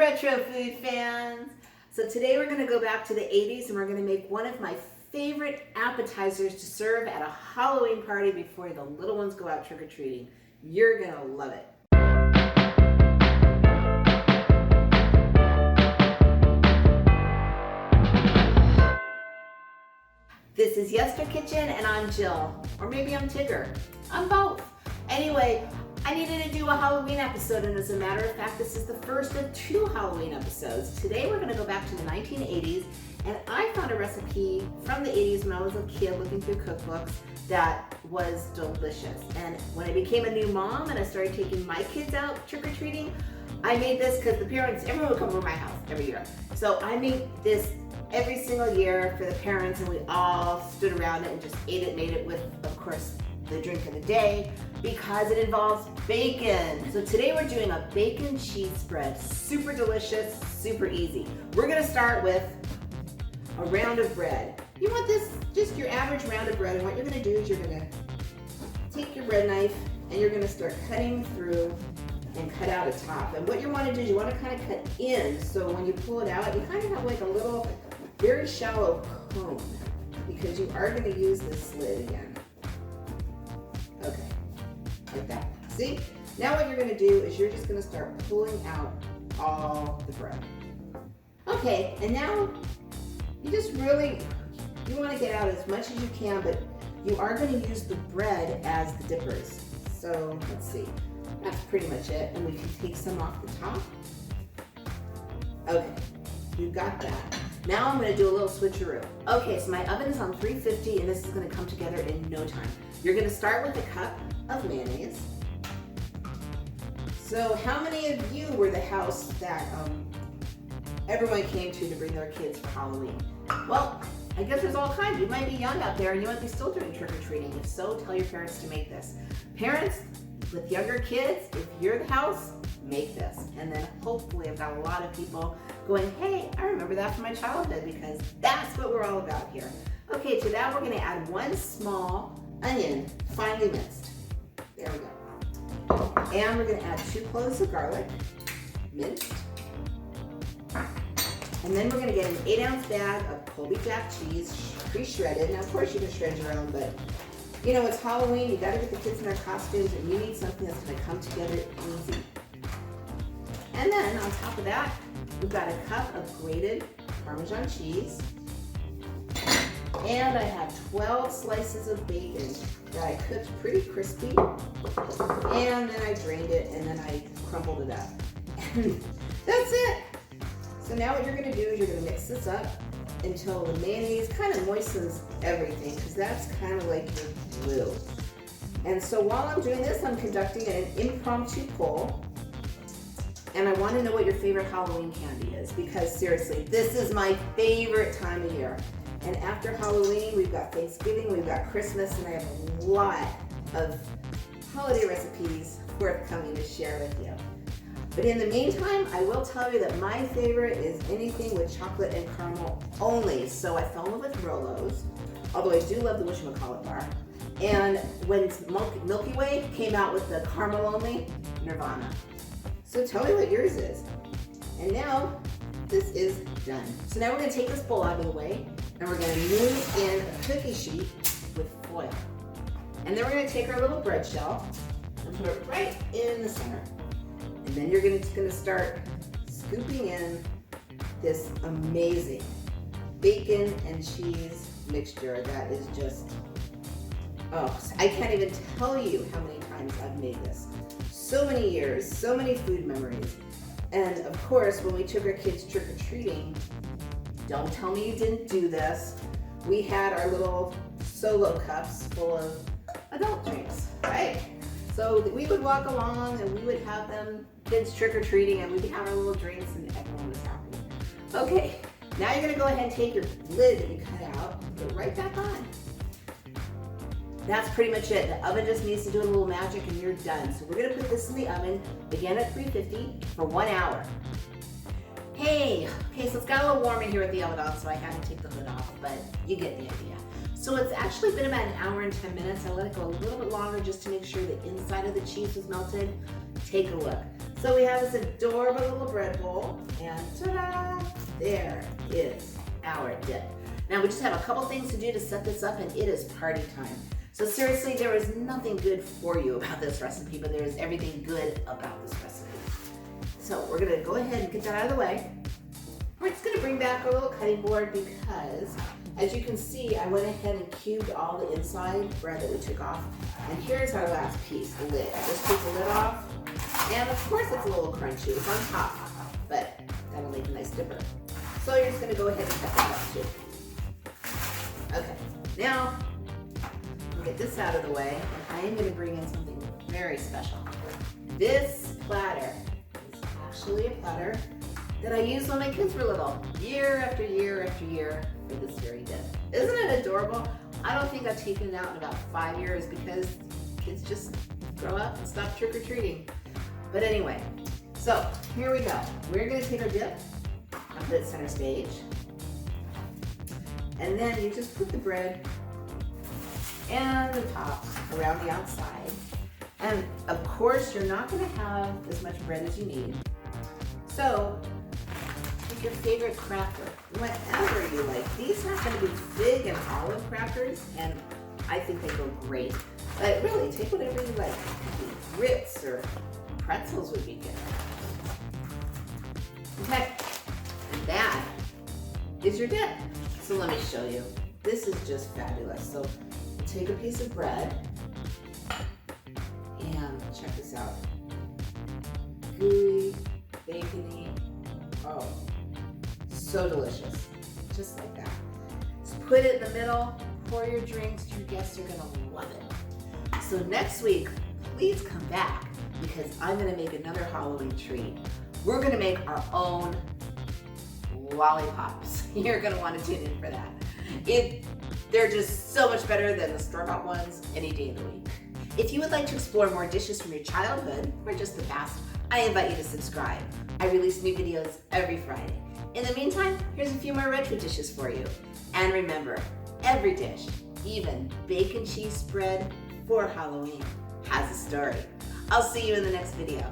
retro food fans. So today we're going to go back to the 80s and we're going to make one of my favorite appetizers to serve at a Halloween party before the little ones go out trick-or-treating. You're going to love it. This is YesterKitchen and I'm Jill. Or maybe I'm Tigger. I'm both. Anyway, I needed to do a Halloween episode, and as a matter of fact, this is the first of 2 Halloween episodes. Today we're going to go back to the 1980s, and I found a recipe from the 80s when I was a kid looking through cookbooks that was delicious. And when I became a new mom and I started taking my kids out trick-or-treating, I made this because the parents, everyone would come over my house every year. So I made this every single year for the parents, and we all stood around it and just ate it, made it with, of course, the drink of the day, because it involves bacon. So today we're doing a bacon cheese spread. Super delicious, super easy. We're gonna start with a round of bread. You want this, just your average round of bread, and what you're gonna do is you're gonna take your bread knife and you're gonna start cutting through and cut out a top. And what you wanna do is you wanna kind of cut in, so when you pull it out, you kind of have like a little, very shallow cone, because you are gonna use this lid again. Okay, like that. See? Now what you're gonna do is you're just gonna start pulling out all the bread. Okay, and now you just really, you wanna get out as much as you can, but you are gonna use the bread as the dippers. So let's see, that's pretty much it. And we can take some off the top. Okay, you got that. Now I'm gonna do a little switcheroo. Okay, so my oven is on 350 and this is gonna come together in no time. You're gonna start with a cup of mayonnaise. So how many of you were the house that everyone came to bring their kids for Halloween? Well, I guess there's all kinds. You might be young out there and you might be still doing trick-or-treating. If so, tell your parents to make this. Parents with younger kids, if you're the house, make this. And then hopefully I've got a lot of people going, hey, I remember that from my childhood, because that's what we're all about here. Okay, to that we're gonna add 1 small onion, finely minced. There we go. And we're gonna add 2 cloves of garlic, minced. And then we're gonna get an 8-ounce bag of Colby Jack cheese, pre-shredded. Now, of course you can shred your own, but you know, it's Halloween, you gotta get the kids in their costumes, and you need something that's gonna come together easy. And then on top of that, we've got a cup of grated Parmesan cheese. And I have 12 slices of bacon that I cooked pretty crispy. And then I drained it and then I crumbled it up. And that's it. So now what you're gonna do is you're gonna mix this up until the mayonnaise kind of moistens everything, because that's kind of like your glue. And so while I'm doing this, I'm conducting an impromptu poll. And I want to know what your favorite Halloween candy is, because seriously, this is my favorite time of year. And after Halloween, we've got Thanksgiving, we've got Christmas, and I have a lot of holiday recipes forthcoming to share with you. But in the meantime, I will tell you that my favorite is anything with chocolate and caramel only. So I fell in love with Rolos, although I do love the whatchamacallit bar. And when Milky Way came out with the caramel only, Nirvana. So tell me what yours is. And now, this is done. So now we're gonna take this bowl out of the way, and we're gonna move in a cookie sheet with foil. And then we're gonna take our little bread shell and put it right in the center. And then you're gonna start scooping in this amazing bacon and cheese mixture that is just, oh, I can't even tell you how many times I've made this. So many years, so many food memories. And of course, when we took our kids trick-or-treating, don't tell me you didn't do this. We had our little solo cups full of adult drinks, right? So we would walk along and we would have them, kids trick-or-treating, and we'd have our little drinks and everyone was happy. Okay, now you're gonna go ahead and take your lid that you cut out, put it right back on. That's pretty much it. The oven just needs to do a little magic and you're done. So we're gonna put this in the oven, again at 350 for 1 hour. Hey, okay, so it's got a little warm in here with the oven on, so I had to take the lid off, but you get the idea. So it's actually been about 1 hour and 10 minutes. I let it go a little bit longer just to make sure the inside of the cheese was melted. Take a look. So we have this adorable little bread bowl, and ta-da! There is our dip. Now we just have a couple things to do to set this up, and it is party time. So seriously, there is nothing good for you about this recipe, but there is everything good about this recipe. So we're gonna go ahead and get that out of the way. We're just gonna bring back our little cutting board because, as you can see, I went ahead and cubed all the inside bread that we took off. And here's our last piece, the lid. I just took the lid off. And of course it's a little crunchy, it's on top, but that'll make a nice dipper. So you're just gonna go ahead and cut that up too. Okay, now we'll get this out of the way, and I am gonna bring in something very special. This platter is actually a platter that I used when my kids were little, year after year after year for this very dip. Isn't it adorable? I don't think I've taken it out in about 5 years because kids just grow up and stop trick-or-treating. But anyway, so here we go. We're gonna take our dip and put it center stage. And then you just put the bread and the top around the outside. And of course, you're not gonna have as much bread as you need. So take your favorite cracker, whatever you like. These are gonna be big and olive crackers, and I think they go great. But really, take whatever you like. Grits or pretzels would be good. Okay, and that is your dip. So let me show you. This is just fabulous. So take a piece of bread and check this out. Gooey, bacony, oh, so delicious, just like that. Just put it in the middle, pour your drinks, your guests are gonna love it. So next week, please come back because I'm gonna make another Halloween treat. We're gonna make our own lollipops. You're gonna wanna tune in for that. They're just so much better than the store-bought ones any day of the week. If you would like to explore more dishes from your childhood or just the past, I invite you to subscribe. I release new videos every Friday. In the meantime, here's a few more retro dishes for you. And remember, every dish, even bacon cheese spread for Halloween, has a story. I'll see you in the next video.